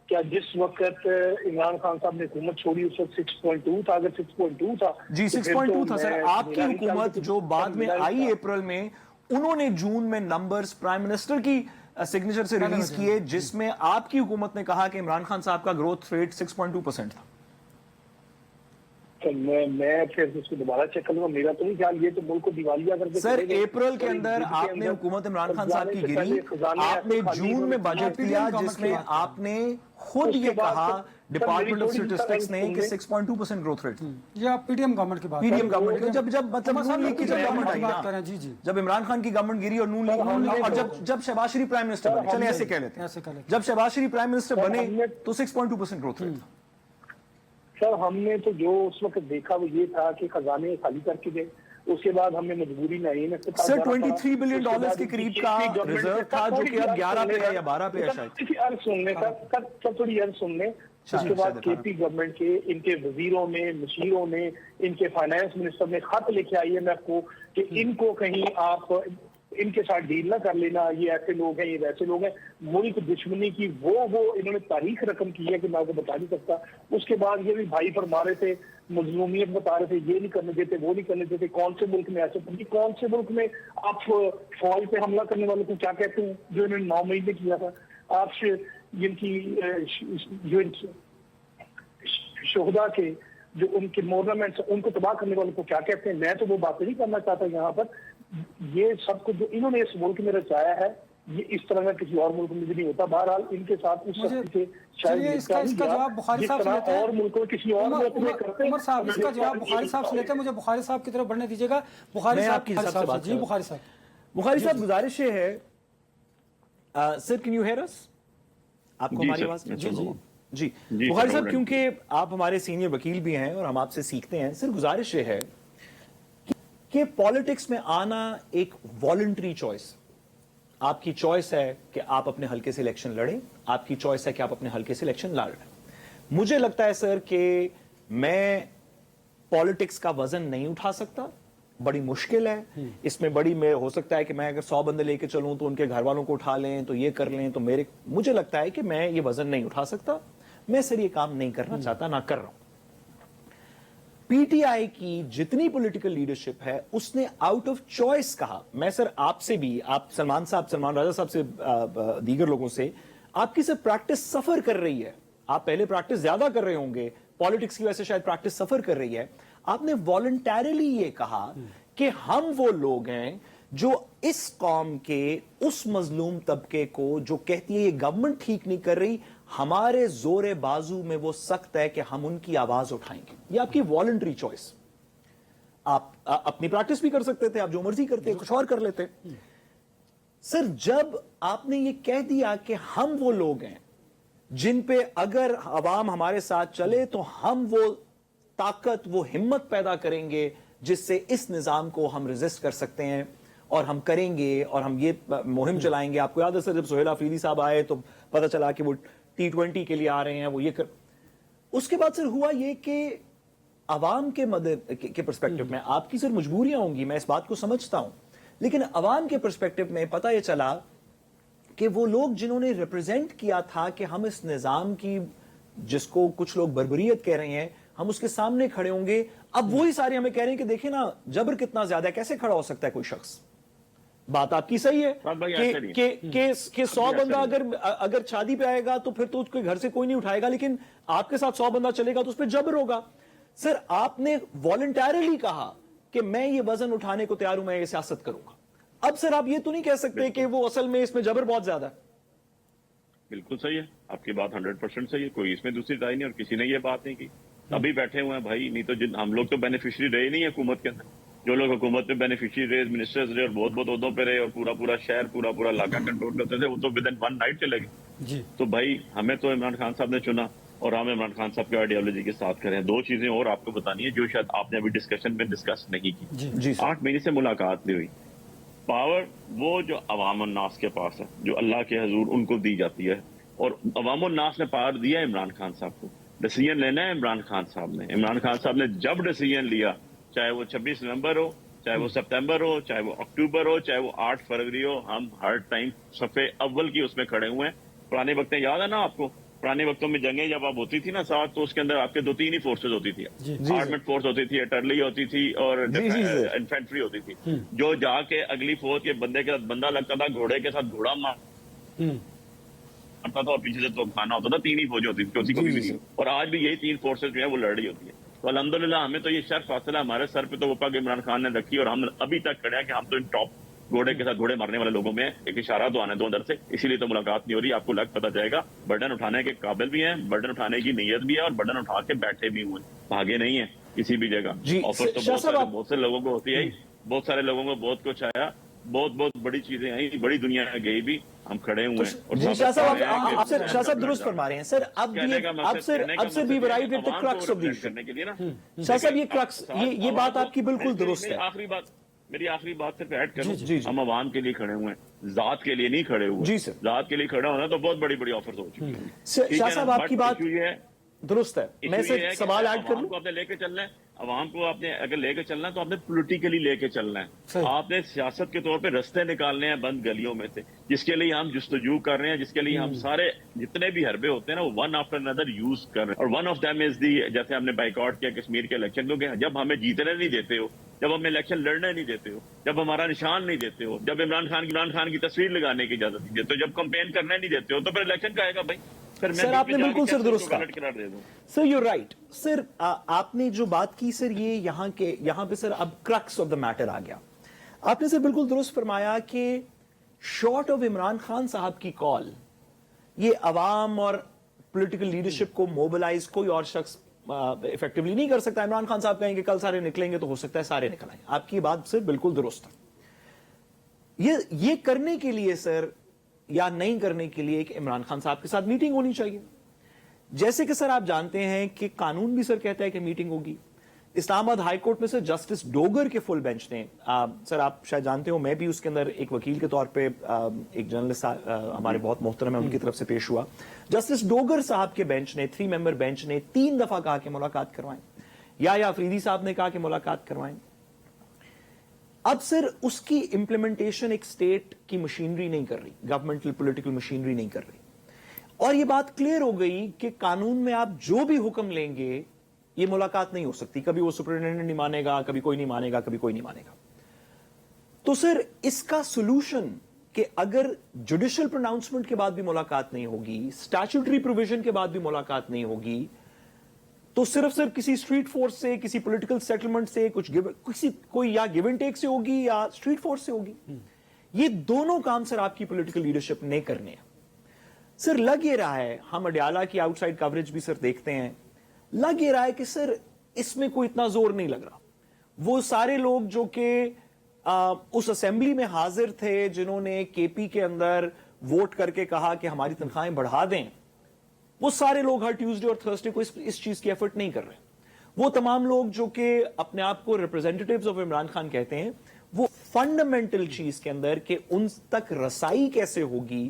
क्या जिस वक्त इमरान खान साहब ने हुकूमत छोड़ी उस वक्त 6.2 था? अगर 6.2 था जी, 6.2 था सर। आपकी हुकूमत जो बाद में आई अप्रैल में, उन्होंने जून में नंबर्स प्राइम मिनिस्टर की सिग्नेचर से रिलीज किए, जिसमें आपकी हुकूमत ने कहा कि इमरान खान साहब का ग्रोथ रेट 6.2% था। मैं फिर इसको दोबारा चेक करूंगा, मेरा तो नहीं ख्याल, ये तो मुल्क को दिवालिया करके सर अप्रैल के अंदर आपने हुकूमत इमरान खान साहब की गिरी, आपने जून में बजट दिया जिसमें आपने खुद ये कहा, डिपार्टमेंट ऑफ स्टैटिस्टिक्स ने, कि 6.2% ग्रोथ रेट। ये आप पीडीएम गवर्नमेंट की बात, पीडीएम गवर्नमेंट जब मतलब नून लीग की जब गवर्नमेंट आई ना, जी जी, जब इमरान खान की गवर्नमेंट गिरी और नून लीग, और जब शहबाज शरीफ प्राइम मिनिस्टर बने, चले ऐसे कह लेते हैं, जब शहबाज शरीफ प्राइम मिनिस्टर बने तो 6.2% ग्रोथ रेट था। सर हमने तो जो उस वक्त देखा वो ये था कि खजाने खाली करके गए, उसके बाद हमने मजबूरी में IMF के पास सर $23 बिलियन के करीब का रिजर्व था, जो कि अब 11 पे है या 12 पे है शायद। अर्ज सुनने का थोड़ी अर्ज सुनने, उसके बाद KP गवर्नमेंट के इनके वजीरों ने, मशीरों ने, इनके फाइनेंस मिनिस्टर ने खत लिखे IMF को कि इनको कहीं आप इनके साथ डील ना कर लेना, ये ऐसे लोग हैं, ये वैसे लोग हैं। मुल्क दुश्मनी की वो इन्होंने तारीख रकम की है कि मैं आपको बता नहीं सकता। उसके बाद ये भी भाई पर मारे थे, मजलूमियत बता रहे थे, ये नहीं करने देते, वो नहीं करने देते। कौन से मुल्क में ऐसे, कौन से मुल्क में आप फौज पे हमला करने वालों को क्या कहते हैं, जो इन्होंने 9 मई में किया था। आपसे जिनकी जो शोहदा के जो उनके मोर्नामेंट्स, उनको तबाह करने वालों को क्या कहते हैं। मैं तो वो बातें नहीं करना चाहता यहाँ पर। ये सब कुछ जो इन्होंने इस मुल्क में रचाया है, ये इस तरह का किसी और मुल्क में भी नहीं होता। बहरहाल इनके साथ उस शक्ति के शायद इसका जवाब बुखारी साहब से लेते हैं, और मुल्कों किसी और मुल्क में करते हैं। उमर साहब इसका जवाब बुखारी साहब से लेते हैं। मुझे बुखारी साहब की तरफ बढ़ने दीजिएगा। बुखारी साहब की बात, जी बुखारी साहब गुजारिश है सर, कैन यू हियर अस? आपको हमारी आवाज? जी बुखारी साहब, क्योंकि आप हमारे सीनियर वकील भी हैं और हम आपसे सीखते हैं, सर गुजारिश ये है कि पॉलिटिक्स में आना एक वॉलंटरी चॉइस, आपकी चॉइस है कि आप अपने हल्के से इलेक्शन लड़ें, आपकी चॉइस है कि आप अपने हल्के से इलेक्शन लड़ रहे हैं। मुझे लगता है सर कि मैं पॉलिटिक्स का वजन नहीं उठा सकता, बड़ी मुश्किल है इसमें। हो सकता है कि मैं अगर 100 बंदे लेके चलूं तो उनके घर वालों को उठा लें, तो ये कर लें, तो मुझे लगता है कि मैं ये वजन नहीं उठा सकता। मैं सर ये काम नहीं करना चाहता, ना कर रहा हूं। PTI की जितनी पॉलिटिकल लीडरशिप है उसने आउट ऑफ चॉइस कहा। मैं सर आपसे भी, आप सलमान राजा साहब से, दीगर लोगों से, आपकी सर प्रैक्टिस सफर कर रही है। आप पहले प्रैक्टिस ज्यादा कर रहे होंगे, पॉलिटिक्स की वजह से शायद प्रैक्टिस सफर कर रही है। आपने वॉलंटरली ये कहा कि हम वो लोग हैं जो इस कौम के उस मजलूम तबके को जो कहती है ये गवर्नमेंट ठीक नहीं कर रही, हमारे जोरे बाजू में वो सख्त है कि हम उनकी आवाज उठाएंगे। ये आपकी वॉलंटरी चॉइस। आप अपनी प्रैक्टिस भी कर सकते थे, आप जो मर्जी करते, कुछ और कर लेते। सर जब आपने ये कह दिया कि हम वो लोग हैं जिन पे अगर अवाम हमारे साथ चले तो हम वो ताकत, वो हिम्मत पैदा करेंगे जिससे इस निजाम को हम रेजिस्ट कर सकते हैं, और हम करेंगे और हम ये मुहिम चलाएंगे। आपको याद है सर जब सुहेल अफरीदी साहब आए तो पता चला कि वो T20 के लिए आ रहे हैं, वो ये कर। उसके बाद सर हुआ ये कि عوام کے پرسپیکٹو میں آپ کی سر مجبوریاں ہوں گی، میں اس بات کو سمجھتا ہوں، لیکن عوام کے پرسپیکٹو میں پتہ یہ چلا کہ وہ لوگ جنہوں نے ریپرزینٹ کیا تھا کہ ہم اس نظام کی، جس کو کچھ لوگ بربریت کہہ رہے ہیں، ہم اس کے سامنے کھڑے ہوں گے، اب وہی سارے ہمیں کہہ رہے ہیں کہ دیکھیں نا جبر کتنا زیادہ ہے، کیسے کھڑا ہو سکتا ہے کوئی شخص. بات آپ کی صحیح ہے کہ 100 بندہ اگر شادی پہ آئے گا تو پھر تو اس کے گھر سے کوئی نہیں اٹھائے گا، لیکن آپ کے ساتھ 100 بندہ چلے گا تو اس پہ جبر ہوگا. سر آپ نے والنٹیرلی کہا کہ میں یہ وزن اٹھانے کو تیار ہوں، میں یہ سیاست کروں گا. اب سر آپ یہ تو نہیں کہہ سکتے کہ وہ اصل میں اس میں جبر بہت زیادہ ہے. بالکل صحیح ہے آپ کی بات، 100% صحیح ہے، کوئی اس میں دوسری رائے نہیں، اور کسی نے یہ بات نہیں کی. ابھی بیٹھے ہوئے ہیں بھائی، نہیں تو ہم لوگ تو بینیفیشری رہے نہیں حکومت کے اندر. جو لوگ حکومت میں بینیفیشری رہے، منسٹرز رہے اور بہت عہدوں پہ رہے اور پورا شہر پورا علاقہ کنٹرول کرتے تھے، وہ تو ود ان ون نائٹ چلے گئے. تو بھائی ہمیں تو عمران خان صاحب نے چنا اور ہم عمران خان صاحب کی آئیڈیالوجی کے ساتھ کریں. دو چیزیں اور آپ کو بتانی ہے جو شاید آپ نے ابھی ڈسکشن میں ڈسکس نہیں کی. 8 مہینے سے ملاقات نہیں ہوئی. پاور وہ جو عوام الناس کے پاس ہے، جو اللہ کے حضور ان کو دی جاتی ہے، اور عوام الناس نے پاور دیا ہے عمران خان صاحب کو. ڈیسیژن لینا ہے عمران خان صاحب نے. عمران خان صاحب نے جب ڈیسیژن لیا، چاہے وہ 26 نومبر ہو، چاہے وہ سپتمبر ہو، چاہے وہ اکتوبر ہو، چاہے وہ 8 فروری ہو، ہم ہر ٹائم صفحے اول کی اس میں کھڑے ہوئے ہیں. پرانے وقتیں یاد ہے نا آپ کو؟ پرانے وقتوں میں جنگیں جب آپ ہوتی تھی نا ساتھ، تو اس کے اندر آپ کے 2-3 ہی فورسز ہوتی تھی. آرمڈ فورس ہوتی تھی، ارٹلری ہوتی تھی اور انفینٹری ہوتی تھی. جو جا کے اگلی فوج کے بندے کے ساتھ بندہ لگتا تھا، گھوڑے کے ساتھ گھوڑا مارتا تھا اور پیچھے سے تو کھانا ہوتا تھا. 3 ہی فوجیں ہوتی تھی، چوتھی کبھی بھی نہیں. اور آج بھی یہی 3 فورسز جو ہیں وہ لڑ رہی ہوتی ہیں. تو الحمدللہ ہمیں تو یہ شرف حاصل ہے، ہمارے سر پہ تو وہ پگ عمران خان نے رکھی اور ہم ابھی تک کھڑے ہیں کہ ہم تو ان ٹاپ گھوڑے کے ساتھ گھوڑے مارنے والے لوگوں میں ایک اشارہ تو آنے دو اندر سے. اسی لیے تو ملاقات نہیں ہو رہی. آپ کو لگ پتہ جائے گا برڈن اٹھانے کے قابل بھی ہیں، برڈن اٹھانے کی نیت بھی ہے اور برڈن اٹھا کے بیٹھے بھی ہوئے، بھاگے نہیں ہیں کسی بھی جگہ. آفر تو بہت سے لوگوں کو ہوتی ہے، بہت سارے لوگوں کو بہت کچھ آیا، بہت بڑی چیزیں آئیں، بڑی دنیا گئی بھی، ہم کھڑے ہوئے ہیں. جی شاہ صاحب درست فرما رہے ہیں سر. اب سے بھی arrive at the crux of the issue کرنے کے لیے نا شاہ صاحب، یہ کرکس، یہ بات آپ کی بالکل درست ہے. میری آخری بات صرف ایڈ کروں، ہم عوام کے لیے کھڑے ہوئے ہیں، ذات کے لیے نہیں کھڑے ہوئے. جی سر، ذات کے لیے کھڑا ہونا تو بہت بڑی آفرز ہو چکی ہیں. شاہ صاحب آپ کی بات درست ہے. میں صرف سوال ایڈ کروں، آپ نے لے کے چلنا ہے عوام کو. آپ نے اگر لے کے چلنا ہے تو آپ نے پولیٹیکلی لے کے چلنا ہے. آپ نے سیاست کے طور پہ رستے نکالنے ہیں بند گلیوں میں سے، جس کے لیے ہم جستجو کر رہے ہیں، جس کے لیے ہم سارے جتنے بھی حربے ہوتے ہیں نا وہ ون آفٹر انادر یوز کر رہے ہیں. اور ون آف دیم از دی، جیسے ہم نے بائیکاٹ کیا کشمیر کے الیکشن، کیونکہ جب ہمیں جیتنے نہیں دیتے ہو، جب ہمیں الیکشن لڑنے نہیں دیتے ہو، جب ہمارا نشان نہیں دیتے ہو، جب عمران خان کی تصویر لگانے کی اجازت نہیں دیتے ہو، جب کمپین کرنے نہیں دیتے ہو، تو پھر الیکشن کا آئے گا بھائی. سر آپ نے بالکل سر درست کہا. Sir you right. سر آپ نے جو بات کی سر، یہ یہاں پہ سر اب کرکس آف دا میٹر آ گیا. آپ نے سر بالکل درست فرمایا کہ شارٹ آف عمران خان صاحب کی کال، یہ عوام اور پولیٹیکل لیڈرشپ کو موبلائز کوئی اور شخص افیکٹولی نہیں کر سکتا. عمران خان صاحب کہیں گے کل سارے نکلیں گے تو ہو سکتا ہے سارے نکل آئیں. آپ کی بات سر بالکل درست ہے. یہ کرنے کے لیے سر، یا نہیں کرنے کے لیے، کہ عمران خان صاحب کے ساتھ میٹنگ ہونی چاہیے. جیسے کہ سر آپ جانتے ہیں کہ قانون بھی سر کہتا ہے کہ میٹنگ ہوگی. اسلام آباد ہائی کورٹ میں سر جسٹس ڈوگر کے فل بینچ نے، سر آپ شاید جانتے ہو، میں بھی اس کے اندر ایک وکیل کے طور پہ ایک جرنلسٹ ہمارے بہت محترم ہے ان کی طرف سے پیش ہوا. جسٹس ڈوگر صاحب کے بینچ نے، 3 ممبر بینچ نے 3 دفعہ کہا کہ ملاقات کروائیں. یا افریدی صاحب نے کہا کہ ملاقات کروائیں. اب سر اس کی امپلیمنٹیشن ایک سٹیٹ کی مشینری نہیں کر رہی، گورنمنٹل پولیٹیکل مشینری نہیں کر رہی. اور یہ بات کلیئر ہو گئی کہ قانون میں آپ جو بھی حکم لیں گے یہ ملاقات نہیں ہو سکتی. کبھی وہ سپرنٹینڈنٹ نہیں مانے گا، کبھی کوئی نہیں مانے گا، کبھی کوئی نہیں مانے گا. تو سر اس کا سولوشن کہ اگر جوڈیشل پروناؤنسمنٹ کے بعد بھی ملاقات نہیں ہوگی، اسٹیچوٹری پروویژن کے بعد بھی ملاقات نہیں ہوگی، تو صرف کسی اسٹریٹ فورس سے، کسی پولیٹیکل سیٹلمنٹ سے، کوئی یا گیو اینڈ ٹیک سے ہوگی یا اسٹریٹ فورس سے ہوگی. یہ دونوں کام سر آپ کی پولیٹیکل لیڈرشپ نے کرنے ہیں. سر لگ یہ رہا ہے، ہم اڈیالہ کی آؤٹ سائڈ کوریج بھی سر دیکھتے ہیں، لگ یہ رہا ہے کہ سر اس میں کوئی اتنا زور نہیں لگ رہا. وہ سارے لوگ جو کہ اس اسمبلی میں حاضر تھے، جنہوں نے کے پی کے اندر ووٹ کر کے کہا کہ ہماری تنخواہیں بڑھا دیں، وہ سارے لوگ ہر ٹیوزڈے اور تھرسڈے کو اس چیز کی ایفرٹ نہیں کر رہے. وہ تمام لوگ جو کہ اپنے آپ کو ریپرزینٹیٹیوز آف عمران خان کہتے ہیں، وہ فنڈامنٹل چیز کے اندر کہ ان تک رسائی کیسے ہوگی،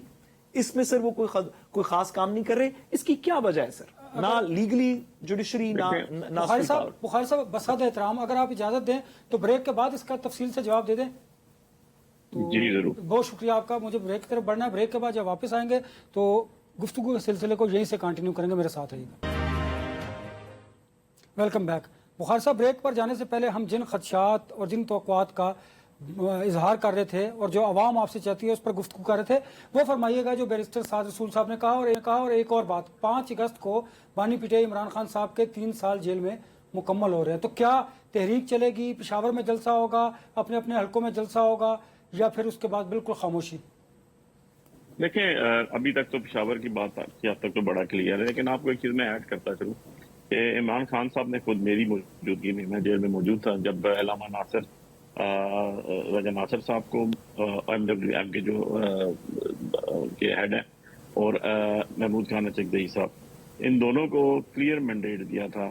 اس میں سر وہ کوئی خاص کام نہیں کر رہے, اس کی کیا وجہ ہے سر؟ نہ لیگلی جوڈیشری نہ بخاری صاحب بساد احترام, اگر آپ اجازت دیں تو بریک کے بعد اس کا تفصیل سے جواب دے دیں. جی ضرور. بہت شکریہ آپ کا. مجھے بریک کی طرف بڑھنا ہے. بریک کے بعد جب واپس آئیں گے تو گفتگو کے سلسلے کو یہیں سے کنٹینیو کریں گے. میرے ساتھ رہیے گا. Welcome back. بخاری صاحب, بریک پر جانے سے پہلے ہم جن خدشات اور جن توقعات کا اظہار کر رہے تھے اور جو عوام آپ سے چاہتی ہے اس پر گفتگو کر رہے تھے, وہ فرمائیے گا جو بیرسٹر سعد رسول صاحب نے کہا. اور ایک اور بات, 5 اگست کو بانی P T I Imran Khan صاحب کے 3 سال جیل میں مکمل ہو رہے ہیں, تو کیا تحریک چلے گی, پشاور میں جلسہ ہوگا, اپنے اپنے حلقوں میں جلسہ ہوگا, یا پھر اس کے بعد بالکل خاموشی؟ دیکھیں ابھی تک تو پشاور کی بات کی حد تک تو بڑا کلیئر ہے, لیکن آپ کو ایک چیز میں ایڈ کرتا چلوں کہ عمران خان صاحب نے خود میری موجودگی میں جیل میں موجود تھا جب علامہ ناصر رجا ناصر صاحب کو MWM کے جو کے ہیڈ ہیں اور محمود خان چکدئی صاحب, ان دونوں کو کلیئر مینڈیٹ دیا تھا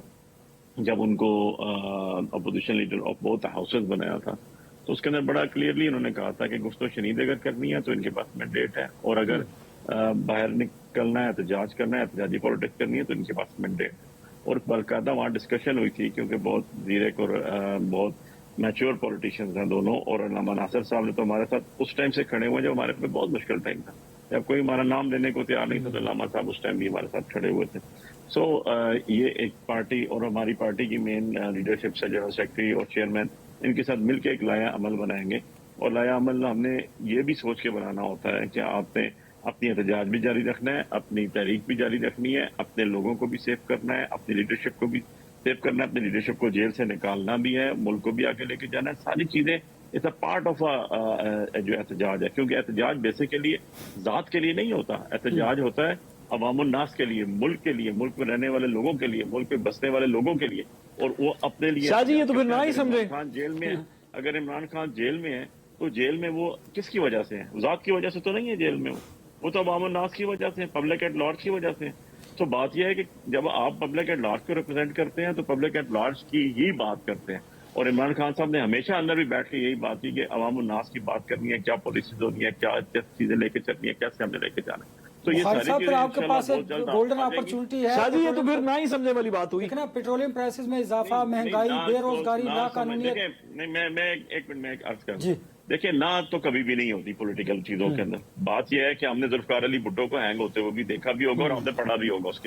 جب ان کو opposition leader of both houses بنایا تھا. تو اس کے اندر بڑا کلیئرلی انہوں نے کہا تھا کہ گفت و شنید اگر کرنی ہے تو ان کے پاس مینڈیٹ ہے, اور اگر باہر نکلنا ہے, احتجاج کرنا ہے, احتجاجی پالیٹکس کرنی ہے تو ان کے پاس مینڈیٹ ہے. اور باقاعدہ وہاں ڈسکشن ہوئی تھی کیونکہ بہت زیرک اور بہت میچور پولیٹیشینز ہیں دونوں, اور علامہ ناصر صاحب نے تو ہمارے ساتھ اس ٹائم سے کھڑے ہوئے جب ہمارے پہ بہت مشکل ٹائم تھا, جب کوئی ہمارا نام لینے کو تیار نہیں تھا تو علامہ صاحب اس ٹائم بھی ہمارے ساتھ کھڑے ہوئے تھے. سو یہ ایک پارٹی اور ہماری پارٹی کی مین لیڈرشپ سے جنرل سیکرٹری اور چیئرمین ان کے ساتھ مل کے ایک لایا عمل بنائیں گے. اور لایا عمل ہم نے یہ بھی سوچ کے بنانا ہوتا ہے کہ آپ نے اپنی احتجاج بھی جاری رکھنا ہے, اپنی تحریک بھی جاری رکھنی ہے, اپنے لوگوں کو بھی سیو کرنا ہے, اپنی لیڈرشپ کو بھی سیو کرنا ہے, اپنی لیڈرشپ کو جیل سے نکالنا بھی ہے, ملک کو بھی آگے لے کے جانا ہے. ساری چیزیں اٹس اے پارٹ آف جو احتجاج ہے, کیونکہ احتجاج بیسیکلی ذات کے لیے نہیں ہوتا, احتجاج ہوتا ہے عوام الناس کے لیے, ملک کے لیے, ملک میں رہنے والے لوگوں کے لیے, ملک میں بسنے والے لوگوں کے لیے, اور وہ اپنے لیے. شاہ جی یہ تو پھر نہ ہی سمجھے. خان جیل میں, اگر عمران خان جیل میں ہے تو جیل میں وہ کس کی وجہ سے ہے؟ ذات کی وجہ سے تو نہیں ہے جیل میں, وہ تو عوام الناس کی وجہ سے, پبلک ایٹ لارج کی وجہ سے. تو بات یہ ہے کہ جب آپ پبلک ایٹ لارج کو ریپرزینٹ کرتے ہیں تو پبلک ایٹ لارج کی ہی بات کرتے ہیں. اور عمران خان صاحب نے ہمیشہ اندر بھی بیٹھ کے یہی بات کی کہ عوام الناس کی بات کرنی ہے, کیا پالیسیز ہونی ہے, کیا چیزیں لے کے چلنی ہے, کیسے ہمیں لے کے جانا ہے. تو یہ ساری چیزیں آپ کے پاس ایک گولڈن اپرچونٹی ہے. شاہ جی یہ تو پھر نہ ہی سمجھنے والی بات ہوئی. دیکھنا پیٹرولیم پرائسز میں اضافہ, مہنگائی, بے روزگاری, لا قانونیت. نہیں میں ایک منٹ میں عرض کروں. دیکھیں نہ تو کبھی بھی نہیں ہوتی پولیٹیکل چیزوں کے اندر. بات یہ ہے کہ ہم نے ذوالفقار علی بھٹو کو ہینگ ہوتے ہوئے بھی دیکھا بھی ہوگا اور ہم نے پڑھا بھی ہوگا. اس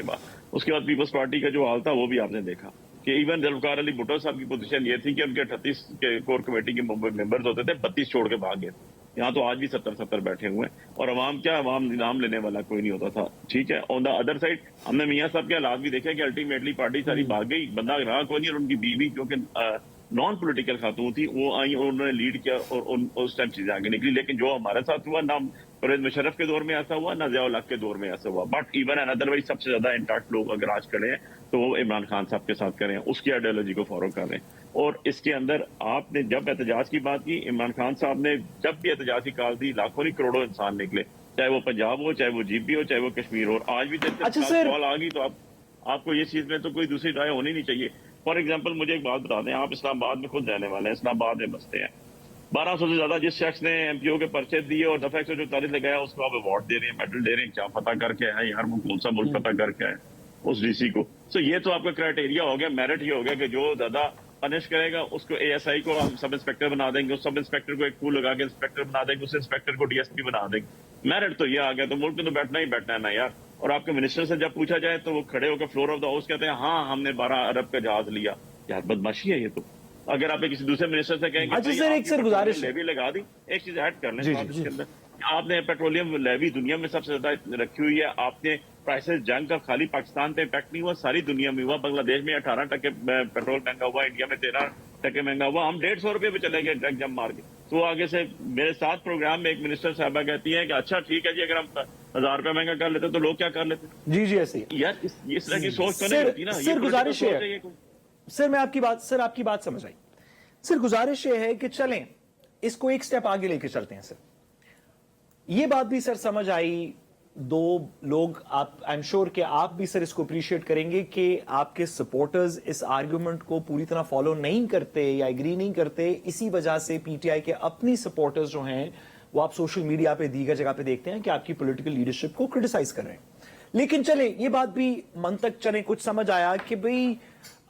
کے بعد پیپلز پارٹی کا جو حال تھا وہ بھی آپ نے دیکھا کہ ایون ذوالفقار علی بھٹو صاحب کی پوزیشن یہ تھی کہ ان کے 38 کے کور کمیٹی کے ممبرز ہوتے تھے, 32 چھوڑ کے بھاگ گئے. یہاں تو آج بھی 70 بیٹھے ہوئے ہیں, اور عوام نام لینے والا کوئی نہیں ہوتا تھا. ٹھیک ہے, آن دا ادر سائڈ ہم نے میاں صاحب کے حالات بھی دیکھے کہ الٹیمیٹلی پارٹی ساری بھاگ گئی, بندہ رہا کوئی نہیں, اور ان کی بیوی جو کہ نان پولیٹیکل خاتون تھی وہ آئی اور انہوں نے لیڈ کیا اور اس ٹائم چیزیں آگے نکلی. لیکن جو ہمارے ساتھ ہوا, نہ پرویز مشرف کے دور میں ایسا ہوا, نہ ضیاء الحق کے دور میں ایسا ہوا. بٹ ایون اینڈ ادروائز سب سے زیادہ انٹیکٹ لوگ اگر آج کرے ہیں تو وہ عمران خان صاحب کے ساتھ کریں, اس کی آئیڈیالوجی کو فالو کر رہے ہیں. اور اس کے اندر آپ نے جب احتجاج کی بات کی, عمران خان صاحب نے جب بھی احتجاج کی کال دی, لاکھوں نہیں کروڑوں انسان نکلے, چاہے وہ پنجاب ہو, چاہے وہ جی پی ہو, چاہے وہ کشمیر ہو. اور آج بھی جب کال آ گئی تو آپ کو یہ چیز میں تو کوئی دوسری رائے ہونی نہیں چاہیے. فار ایگزامپل مجھے ایک بات بتا دیں, آپ اسلام آباد میں خود رہنے والے ہیں, اسلام آباد میں بستے ہیں. 1200 سے زیادہ جس شخص نے ایم پی او کے پرچے دیے اور دفعہ 144 لگایا, اس کو آپ ایوارڈ دے رہے ہیں, میڈل دے رہے ہیں. کیا فتح کر کے آئے یار, وہ کون سا ملک فتح کر کے آئے اس ڈی سی کو. سو یہ تو آپ کا کرائٹیریا ہو گیا, میرٹ یہ ہو گیا کہ جو زیادہ پنش کرے گا اس کو اے ایس آئی کو ہم سب انسپیکٹر بنا دیں گے, اس سب انسپیکٹر کو ایک پول لگا کے انسپیکٹر بنا دیں گے, اس انسپیکٹر کو ڈی ایس پی بنا دیں گے. میرٹ تو یہ آ گیا. تو ملک میں تو بیٹھنا ہی بیٹھنا ہے نا یار. اور آپ کے منسٹر سے جب پوچھا جائے تو وہ کھڑے ہو کے فلور آف دا ہاؤس کہتے ہیں ہاں ہم نے 12 ارب کا جہاز لیا. یار بدماشی ہے یہ تو. اگر آپ کسی دوسرے منسٹر سے کہیں گے گزارش لیوی لگا دی, ایک چیز ایڈ کر لیں اس کے اندر, آپ نے پیٹرولیم لیوی دنیا میں سب سے زیادہ رکھی ہوئی ہے. آپ نے پرائسز جنگ کا خالی پاکستان پہ امپیکٹ نہیں ہوا, ساری دنیا میں ہوا. بنگلہ دیش میں 18% پیٹرول مہنگا ہوا, انڈیا میں 13% مہنگا ہوا. ہم 150 روپے پہ چلے گئے ٹرک جم مار کے. تو آگے سے میرے ساتھ پروگرام میں ایک منسٹر صاحبہ کہتی ہیں کہ اچھا ٹھیک ہے جی, اگر ہم 1000 روپے مہنگا کر لیتے تو لوگ کیا کر لیتے. جی ایسے یار اس طرح کی سوچ تو نہیں ہوتی نا. سر گزارش ہے سر, میں آپ کی بات سمجھ آئی. سر گزارش یہ ہے کہ چلیں اس کو ایک سٹیپ آگے لے کے چلتے ہیں. سر یہ بات بھی سر سمجھ آئی, دو لوگ آپ آئی ایم شیور کہ آپ بھی سر اس کو اپریشیٹ کریں گے کہ آپ کے سپورٹرز اس آرگیومنٹ کو پوری طرح فالو نہیں کرتے یا ایگری نہیں کرتے. اسی وجہ سے پی ٹی آئی کے اپنی سپورٹرز جو ہیں وہ آپ سوشل میڈیا پہ دیگر جگہ پہ دیکھتے ہیں کہ آپ کی پولیٹیکل لیڈرشپ کو کرٹیسائز کر رہے ہیں. लेकिन चले ये बात भी मन तक चले, कुछ समझ आया कि भाई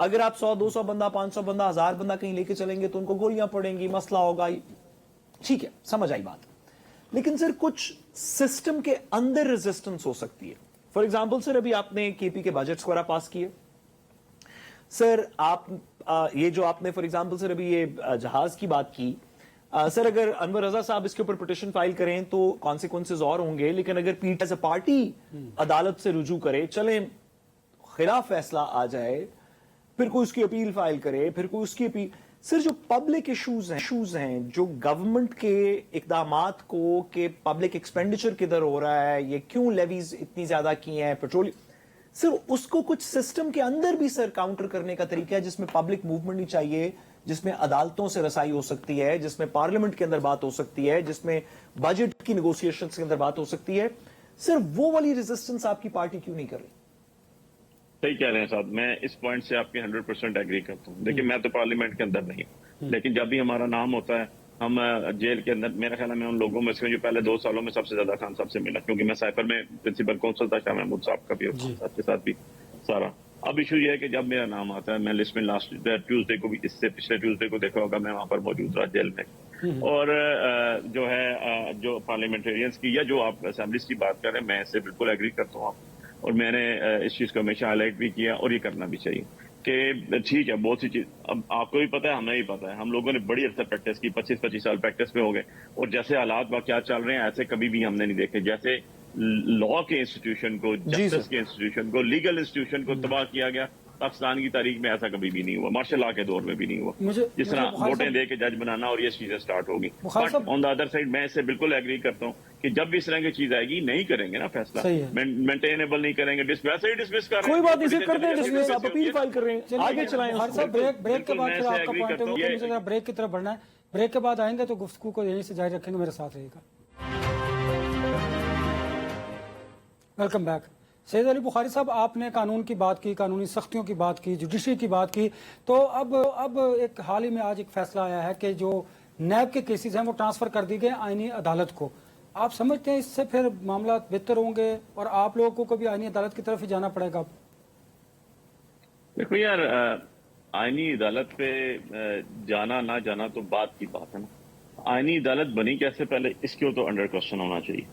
अगर आप 100-200 बंदा, 500 बंदा, 1000 बंदा कहीं लेके चलेंगे तो उनको गोलियां पड़ेंगी, मसला होगा, ठीक है, समझ आई बात। लेकिन सर कुछ सिस्टम के अंदर रेजिस्टेंस हो सकती है। फॉर एग्जाम्पल सर अभी आपने केपी के बजट्स वगैरह पास किए सर, आप ये जो आपने फॉर एग्जाम्पल सर अभी ये जहाज की बात की, सर अगर अनवर रजा साहब इसके ऊपर पिटिशन फाइल करें तो कॉन्सिक्वेंसेज और होंगे, लेकिन अगर पीट एज अ पार्टी अदालत से रुजू करे, चले खिलाफ फैसला आ जाए, फिर कोई उसकी अपील फाइल करे, फिर कोई उसकी अपील, सर जो पब्लिक इश्यूज हैं जो गवर्नमेंट के इकदामात को कि पब्लिक एक्सपेंडिचर किधर हो रहा है, ये क्यों लेवीज इतनी ज्यादा की हैं, पेट्रोल, सर उसको कुछ सिस्टम के अंदर भी सर काउंटर करने का तरीका है जिसमें पब्लिक मूवमेंट नहीं चाहिए, जिसमें अदालतों से रसाई हो सकती है, जिसमें पार्लियामेंट के अंदर बात हो सकती है, जिसमें बजट की नेगोशिएशंस के अंदर बात हो सकती है, सर वो वाली रेजिस्टेंस आपकी पार्टी क्यों नहीं कर रही? सही कह रहे हैं साहब, मैं इस पॉइंट से आपके 100% एग्री करता हूँ। देखिए मैं तो पार्लियामेंट के अंदर नहीं हूँ, लेकिन जब भी हमारा नाम होता है हम जेल के अंदर, मेरा ख्याल है मैं उन लोगों में से जो पहले 2 सालों में सबसे ज्यादा खान साहब से मिला, क्योंकि मैं साइफर में प्रिंसिपल काउंसिल था, शाह महमूद साहब का भी और खान साहब के साथ भी सारा। अब इशू ये है कि जब मेरा नाम आता है, मैं लिस्ट में लास्ट ट्यूसडे को भी, इससे पिछले ट्यूसडे को देखा होगा, मैं वहां पर मौजूद रहा जेल में, और जो है जो पार्लियामेंटेरियंस की या जो आप असेंबलीज की बात कर रहे हैं, मैं इससे बिल्कुल एग्री करता हूँ, और मैंने इस चीज को हमेशा हाईलाइट भी किया, और ये करना भी चाहिए कि ठीक है बहुत सी चीज, अब आपको भी पता है, हमें भी पता है, हम लोगों ने बड़ी अरसा प्रैक्टिस की, 25-25 साल प्रैक्टिस में हो गए, और जैसे हालात क्या चल रहे हैं ऐसे कभी भी हमने नहीं देखे। जैसे लॉ के इंस्टीट्यूशन को, जस्टिस के इंस्टीट्यूशन को, लीगल इंस्टीट्यूशन को तबाह किया गया, पाकिस्तान की तारीख में ऐसा कभी भी नहीं हुआ, मार्शल लॉ के दौर में भी नहीं हुआ, जिस तरह वोटें दे के जज बनाना और ये चीजें स्टार्ट होगी। But on the other side मैं इससे बिल्कुल एग्री करता हूँ कि जब भी इस तरह की चीज आएगी, नहीं करेंगे ना फैसला, मेंटेनेबल नहीं करेंगे, वैसे ही डिसमिस कर रहे हैं, कोई बात नहीं सर, करते हैं डिसमिस, आप अपील फाइल कर रहे हैं, आगे चलाएं। हर साहब ब्रेक के बाद फिर आपका पॉइंट है, मुझे जरा ब्रेक की तरफ बढ़ना है, ब्रेक के बाद आएंगे तो गुफ्तगू को यहीं से जारी रखेंगे, मेरे साथ रहिएगा। Welcome back. सैयद अली बुखारी साहब, आपने कानून की बात की, कानूनी सख्तियों की बात की, जुडिशरी की बात की, तो अब एक हाल ही में आज एक फैसला आया है कि जो नैब के केसेस हैं वो ट्रांसफर कर दी गए आईनी अदालत को। आप समझते हैं इससे फिर मामला बेहतर होंगे और आप लोगों को कभी आईनी अदालत की तरफ ही जाना पड़ेगा? देखो यार, आईनी अदालत पे जाना ना जाना तो बात की बात है ना, आईनी अदालत बनी कैसे, पहले इसको तो अंडर क्वेश्चन होना चाहिए।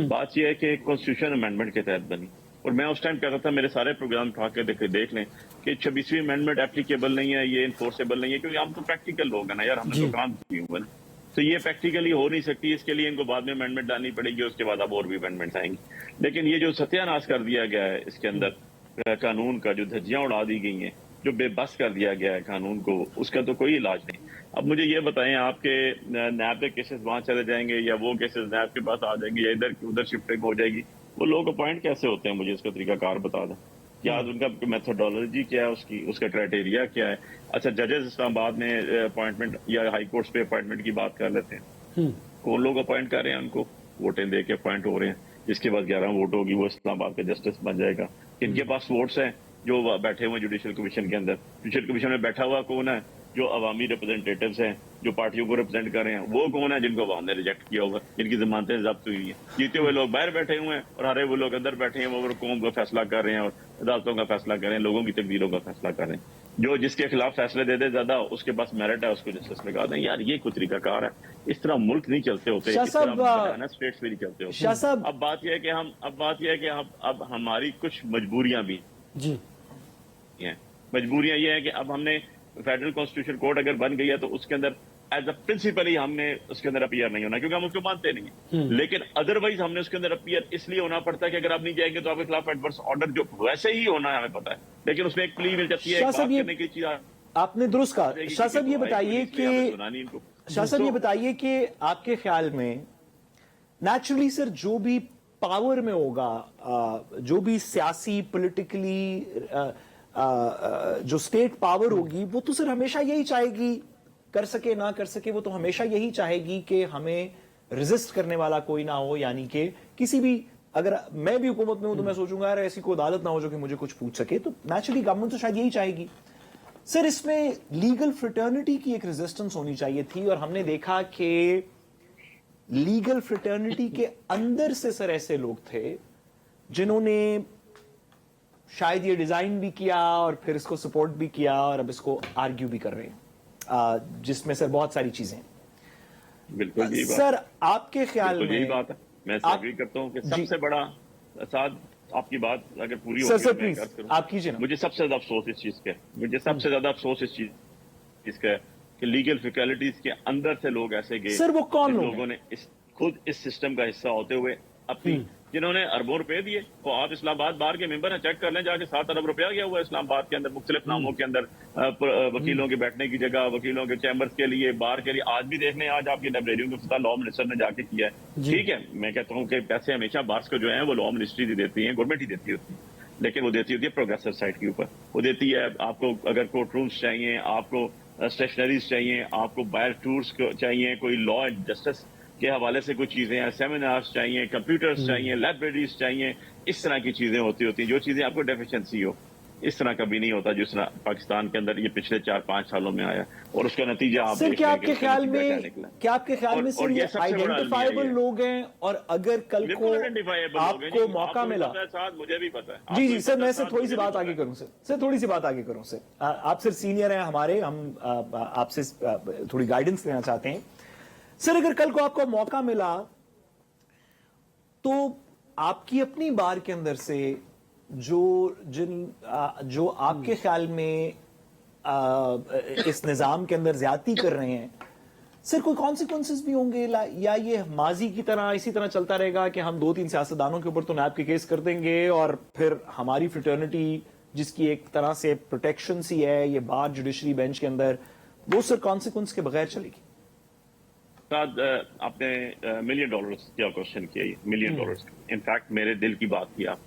बात यह है कि कॉन्स्टिट्यूशन अमेंडमेंट के तहत बनी, और मैं उस टाइम कहता था, मेरे सारे प्रोग्राम उठा के देख लें कि 26वीं अमेंडमेंट एप्लीकेबल नहीं है, ये इन्फोर्सेबल नहीं है, क्योंकि हम तो प्रैक्टिकल लोग हैं ना यार, हमने तो काम किए हुए ना, तो ये प्रैक्टिकली हो नहीं सकती, इसके लिए इनको बाद में अमेंडमेंट डालनी पड़ेगी, उसके बाद अब और भी अमेंडमेंट आएंगी। लेकिन ये जो सत्यानाश कर दिया गया है इसके अंदर कानून का, जो धज्जियां उड़ा दी गई हैं, जो बेबस कर दिया गया है कानून को, उसका तो कोई इलाज नहीं। अब मुझे ये बताएं, आपके नैब के केसेस वहां चले जाएंगे या वो केसेस नैब के पास आ जाएंगे या इधर उधर शिफ्टिंग हो जाएगी, वो लोग अपॉइंट कैसे होते हैं, मुझे इसका तरीकाकार बता दें, क्या उनका मेथोडोलॉजी क्या है, उसका क्राइटेरिया क्या है। अच्छा, जजेस इस्लामाबाद में अपॉइंटमेंट या हाई कोर्ट्स पे अपॉइंटमेंट की बात कर लेते हैं, कौन लोग अपॉइंट कर रहे हैं उनको, वोटें दे के अपॉइंट हो रहे हैं, जिसके बाद 11 वोट होगी वो इस्लामाबाद का जस्टिस बन जाएगा। इनके पास वोट्स हैं जो बैठे हुए जुडिशल कमीशन के अंदर, जुडिशल कमीशन में बैठा हुआ कौन है, जो अवामी रिप्रेजेंटेटिव्स हैं, जो पार्टियों को रिप्रेजेंट कर रहे हैं, वो कौन है, जिनको अवाम ने रिजेक्ट किया हुआ, जिनकी जमानतें जब्त हुई हैं। जीते हुए लोग बाहर बैठे हुए हैं और हारे हुए लोग अंदर बैठे हैं, वो कौम का फैसला कर रहे हैं और अदालतों का फैसला कर रहे हैं, लोगों की तकदीरों का फैसला कर रहे हैं। जो जिसके खिलाफ फैसले दे दे ज्यादा, उसके पास मेरिट है, उसको जस्टिस लगा दें। यार ये कोई तरीकाकार है? इस तरह मुल्क नहीं चलते होते, इस तरह स्टेट्स भी नहीं चलते होते। अब बात यह है कि अब हमारी कुछ मजबूरियां भी हैं। मजबूरियां ये है कि अब हमने फेडरल कॉन्स्टिट्यूशन कोर्ट अगर बन गई है तो उसके अंदर एज अ प्रिंसिपल ही हमने उसके अंदर अपीयर नहीं होना, क्योंकि हम उसको मानते नहीं। लेकिन अदरवाइज हमने उसके अंदर अपीयर इसलिए होना पड़ता है कि अगर आप नहीं जाएंगे तो आपके खिलाफ एडवर्स ऑर्डर जो वैसे ही होना है, हमें पता है, लेकिन उसमें एक प्ली मिल जाती है, बात करने की चीज आपने दुरुस्त कहा। शाह साहब ये बताइए कि आपके ख्याल में नेचुरली सर जो भी पावर में होगा, जो भी सियासी पॉलिटिकली जो स्टेट पावर होगी, वो तो सर हमेशा यही चाहेगी, कर सके ना कर सके, वो तो हमेशा यही चाहेगी कि हमें रेजिस्ट करने वाला कोई ना हो। यानी कि किसी भी, अगर मैं भी हुकूमत में हूं तो मैं सोचूंगा यार ऐसी कोई अदालत ना हो जो कि मुझे कुछ पूछ सके, तो नेचुरली गवर्नमेंट तो शायद यही चाहेगी। सर इसमें लीगल फ्रेटर्निटी की एक रेजिस्टेंस होनी चाहिए थी, और हमने देखा कि लीगल फ्रेटर्निटी के अंदर से सर ऐसे लोग थे जिन्होंने शायद ये डिजाइन भी किया और फिर इसको सपोर्ट भी किया और अब इसको आर्ग्यू भी कर रहे हैं, जिसमें सर बहुत सारी चीजें हैं। बिल्कुल यही बात, सर आपके ख्याल बिल्कुल में यही बात है। मैं आप- एग्री करता हूँ कि जी। सबसे बड़ा साथ आपकी बात अगर पूरी सर होगी सर तो मैं प्लीज अर्ज करूं। आप कीजिए ना। मुझे सबसे ज्यादा अफसोस इस चीज का है, मुझे सबसे ज्यादा अफसोस इस चीज का है कि लीगल फैकल्टीज के अंदर से लोग ऐसे गए, सर वो कौन जिन लोग लोगों ने खुद इस सिस्टम का हिस्सा होते हुए अपनी, जिन्होंने अरबों रुपए दिए। तो आप इस्लामाबाद बार के मेंबर हैं, चेक कर लें जाके, 7 अरब रुपया गया हुआ है इस्लामाबाद के अंदर मुख्तलिफ नामों के अंदर, वकीलों के बैठने की जगह, वकीलों के चैम्बर्स के लिए, बार के लिए। आज भी देखने, आज आपकी लाइब्रेरियों के इफ्तिताह लॉ मिनिस्टर ने जाके किया है। ठीक है, मैं कहता हूँ कि पैसे हमेशा बार्स को जो है वो लॉ मिनिस्ट्री देती है, गवर्नमेंट ही देती होती है, लेकिन वो देती होती है प्रोग्रेसिव साइड के ऊपर। वो देती है आपको अगर कोर्ट रूम्स चाहिए, आपको स्टेशनरीज चाहिए, आपको बायर टूर्स चाहिए, कोई लॉ एंड जस्टिस के हवाले से कुछ चीजें हैं, सेमिनार्स चाहिए, कंप्यूटर्स चाहिए, लाइब्रेरीज चाहिए, इस तरह की चीजें होती हैं, जो चीजें आपको डेफिशिएंसी हो। इस तरह कभी नहीं होता जिस तरह पाकिस्तान के अंदर ये पिछले 4-5 सालों में आया, और उसका नतीजा आप सर देख क्या लें आपके कि उसका ख्याल नतीजा क्या में निकला। क्या आपके ख्याल में और सर ये ये सबसे बड़ा अलमिया आइडेंटिफाइबल ये है। लोग हैं, और अगर कल को बिल्कुल identifiable लोग हैं जी, आपको मौका आपको भी मिला, पता है, साथ मुझे भी पता है। जी आपको जी भी सर, पता मैं है, सर साथ थोड़ी सी मुझे भी बात पता आगे है। करूं सर थोड़ी सी बात आगे करूं सर। आप सर सीनियर हैं हमारे, हम आपसे थोड़ी गाइडेंस लेना चाहते हैं सर। अगर कल को आपको मौका मिला तो आपकी अपनी बार के अंदर से जो आपके ख्याल में इस निजाम के अंदर ज्यादती कर रहे हैं सर, कोई कॉन्सिक्वेंसेस भी होंगे, या ये माजी की तरह इसी तरह चलता रहेगा कि हम 2-3 सियासतदानों के ऊपर तो नैब के केस कर देंगे और फिर हमारी फ्रेटर्निटी जिसकी एक तरह से प्रोटेक्शन सी है ये बार जुडिशरी बेंच के अंदर, वो सर कॉन्सिक्वेंस के बगैर चलेगी? साथ आपने $1 मिलियन का क्वेश्चन किया, $1 मिलियन। इनफैक्ट मेरे दिल की बात की आप,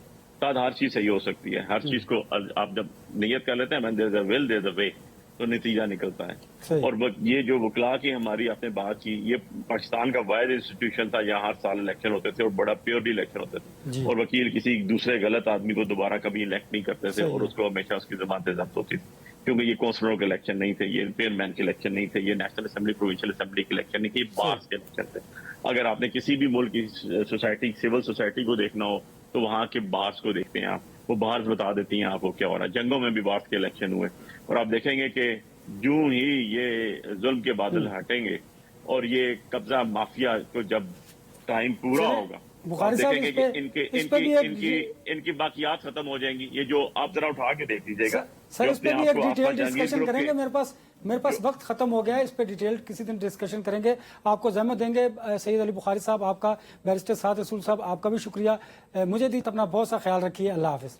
साथ हर चीज सही हो सकती है, हर चीज को आप जब नियत कर लेते हैं, when there's a will there's a way, तो नतीजा निकलता है। और ये जो वकला की हमारी आपने बात की, ये पाकिस्तान का वाहिद इंस्टीट्यूशन था जहाँ हर साल इलेक्शन होते थे और बड़ा प्योरली इलेक्शन होते थे, और वकील किसी दूसरे गलत आदमी को दोबारा कभी इलेक्ट नहीं करते थे, और उसको हमेशा उसकी जमानतें जब्त होती थी, क्योंकि ये कौंसलरों के इलेक्शन नहीं थे, ये चेयरमैन के इलेक्शन नहीं थे, ये नेशनल असेंबली प्रोविंशियल असेंबली के इलेक्शन नहीं थे, ये बार्स के इलेक्शन थे। अगर आपने किसी भी मुल्क की सोसाइटी, सिविल सोसाइटी को देखना हो तो वहाँ के बार्स को देखते हैं आप, वो बार्स बता देती हैं आपको क्या हो रहा है। जंगों में भी बार्स के इलेक्शन हुए, और आप देखेंगे कि यूं ही ये जुल्म के बादल हटेंगे और ये कब्जा माफिया को जब टाइम पूरा होगा, बुखारी आप साहब, देखेंगे कि इस पे भी इनकी बाकियात खत्म हो जाएंगी। ये जो आप जरा उठा के देख लीजिएगा, सर इस पे भी एक डिटेल डिस्कशन डिस्कशन करेंगे। मेरे पास वक्त खत्म हो गया है, इस पे डिटेल किसी दिन डिस्कशन करेंगे। आपको जहमत देंगे सईद अली बुखारी साहब, आपका, बैरिस्टर साद रसूल साहब आपका भी शुक्रिया। मुझे दी अपना बहुत सा ख्याल रखिए। अल्लाह हाफिज।